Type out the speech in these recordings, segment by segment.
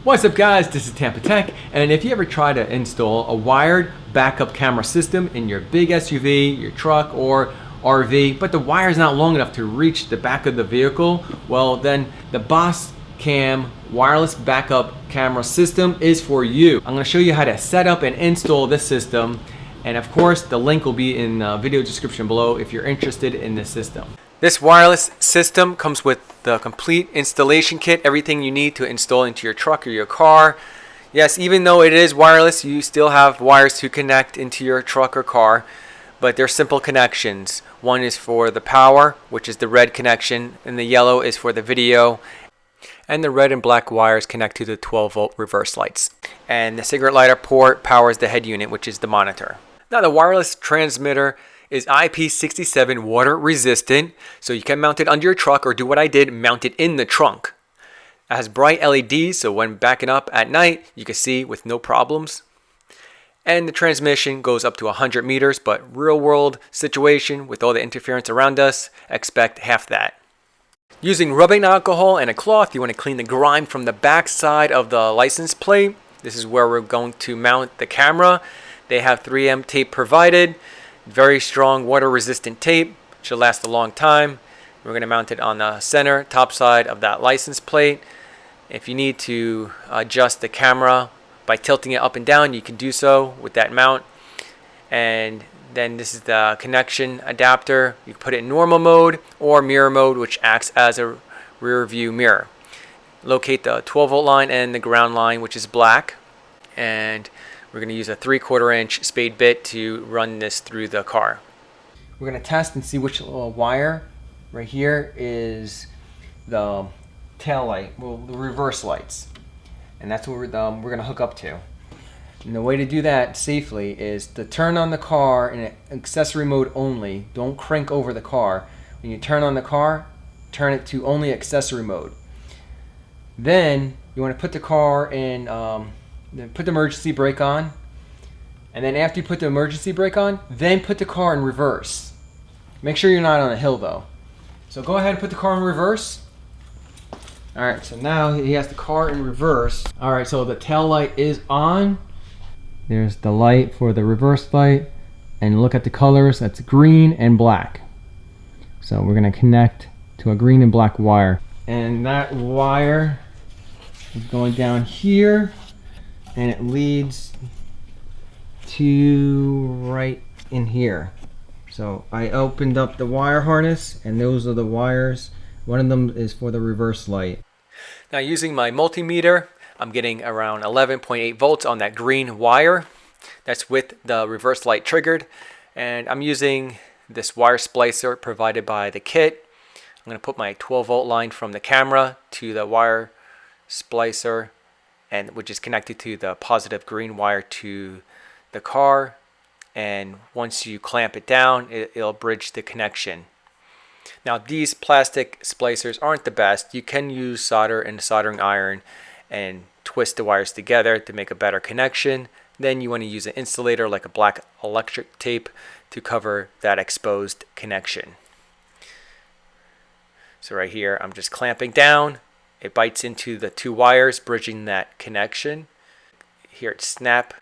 What's up guys, this is Tampa Tech, and if you ever try to install a wired backup camera system in your big SUV, your truck, or RV, but the wire is not long enough to reach the back of the vehicle, well then the Boss Cam wireless backup camera system is for you. I'm going to show you how to set up and install this system, and of course the link will be in the video description below if you're interested in this system. This wireless system comes with the complete installation kit, everything you need to install into your truck or your car. Yes, even though it is wireless, you still have wires to connect into your truck or car, but they're simple connections. One is for the power, which is the red connection, and the yellow is for the video, and the red and black wires connect to the 12-volt reverse lights. And the cigarette lighter port powers the head unit, which is the monitor. Now the wireless transmitter is IP67 water resistant, so you can mount it under your truck or do what I did, mount it in the trunk. It has bright LEDs, so when backing up at night you can see with no problems. And the transmission goes up to 100 meters, but real world situation with all the interference around us, expect half that. Using rubbing alcohol and a cloth, you want to clean the grime from the back side of the license plate. This is where we're going to mount the camera. They have 3M tape provided. Very strong water resistant tape, should last a long time. We're going to mount it on the center top side of that license plate. If you need to adjust the camera by tilting it up and down, you can do so with that mount. And then this is the connection adapter. You can put it in normal mode or mirror mode, which acts as a rear view mirror. Locate the 12-volt line and the ground line, which is black, and we're going to use a 3/4 inch spade bit to run this through the car. We're going to test and see which wire. Right here is the tail light, well, the reverse lights, and that's what we're going to hook up to. And the way to do that safely is to turn on the car in accessory mode only. Don't crank over the car. When you turn on the car, turn it to only accessory mode. Then you want to put the car in then put the emergency brake on, and then after you put the emergency brake on, then put the car in reverse. Make sure you're not on a hill though. So go ahead and put the car in reverse. Alright, so now he has the car in reverse. Alright, so the tail light is on. There's the light for the reverse light, and look at the colors, that's green and black. So we're going to connect to a green and black wire, and that wire is going down here, and it leads to right in here. So I opened up the wire harness, and those are the wires. One of them is for the reverse light. Now using my multimeter, I'm getting around 11.8 volts on that green wire. That's with the reverse light triggered, and I'm using this wire splicer provided by the kit. I'm going to put my 12-volt line from the camera to the wire splicer, and which is connected to the positive green wire to the car, and once you clamp it down, it'll bridge the connection. Now these plastic splicers aren't the best. You can use solder and a soldering iron and twist the wires together to make a better connection. Then you want to use an insulator like a black electric tape to cover that exposed connection. So right here I'm just clamping down. It bites into the two wires, bridging that connection. Here it's snap.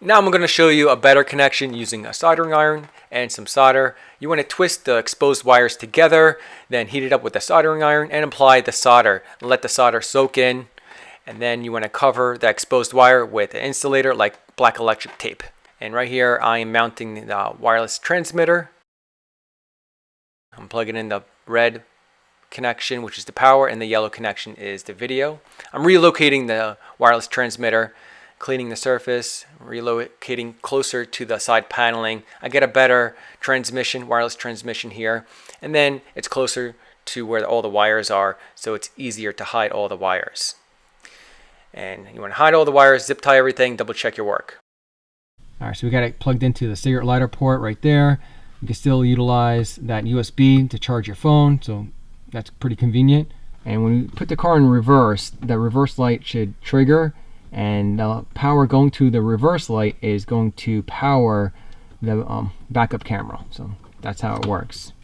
Now I'm going to show you a better connection using a soldering iron and some solder. You want to twist the exposed wires together, then heat it up with the soldering iron and apply the solder. Let the solder soak in, and then you want to cover the exposed wire with an insulator like black electric tape. And right here I am mounting the wireless transmitter. I'm plugging in the red connection, which is the power, and the yellow connection is the video. I'm relocating the wireless transmitter, cleaning the surface, relocating closer to the side paneling. I get a better transmission, wireless transmission here, and then it's closer to where all the wires are, so it's easier to hide all the wires. And you want to hide all the wires, zip tie everything, double check your work. Alright, so we got it plugged into the cigarette lighter port right there. You can still utilize that USB to charge your phone, so that's pretty convenient. And when you put the car in reverse, the reverse light should trigger, and the power going to the reverse light is going to power the backup camera. So that's how it works.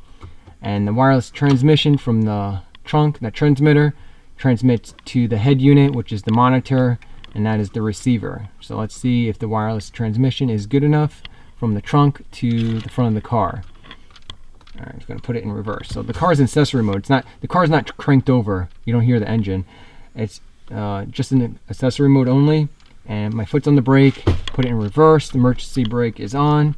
And the wireless transmission from the trunk, that transmitter, transmits to the head unit, which is the monitor, and that is the receiver. So let's see if the wireless transmission is good enough from the trunk to the front of the car. All right, I'm just going to put it in reverse. So the car's in accessory mode. The car's not cranked over. You don't hear the engine. It's just in accessory mode only. And my foot's on the brake. Put it in reverse. The emergency brake is on,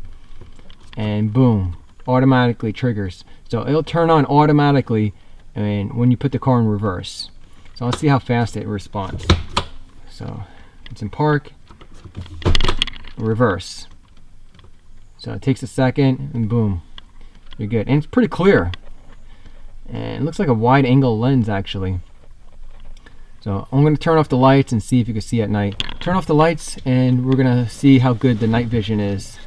and boom, automatically triggers. So it'll turn on automatically, when you put the car in reverse. So let's see how fast it responds. So it's in park, reverse. So it takes a second, and boom, you're good. And it's pretty clear. And it looks like a wide angle lens, actually. So I'm going to turn off the lights and see if you can see at night. Turn off the lights, and we're going to see how good the night vision is.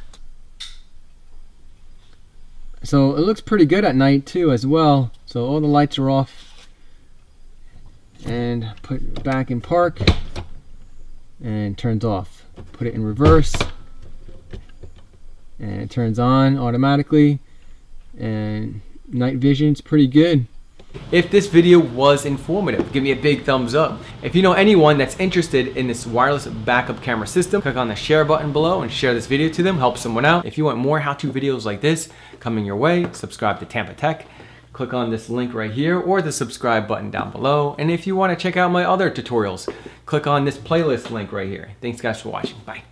So it looks pretty good at night too as well. So all the lights are off. And put it back in park, and it turns off. Put it in reverse, and it turns on automatically, and night vision's pretty good. If this video was informative, give me a big thumbs up. If you know anyone that's interested in this wireless backup camera system, click on the share button below and share this video to them, help someone out. If you want more how-to videos like this coming your way, subscribe to Tampa Tech. Click on this link right here or the subscribe button down below. And if you want to check out my other tutorials, click on this playlist link right here. Thanks guys for watching. Bye.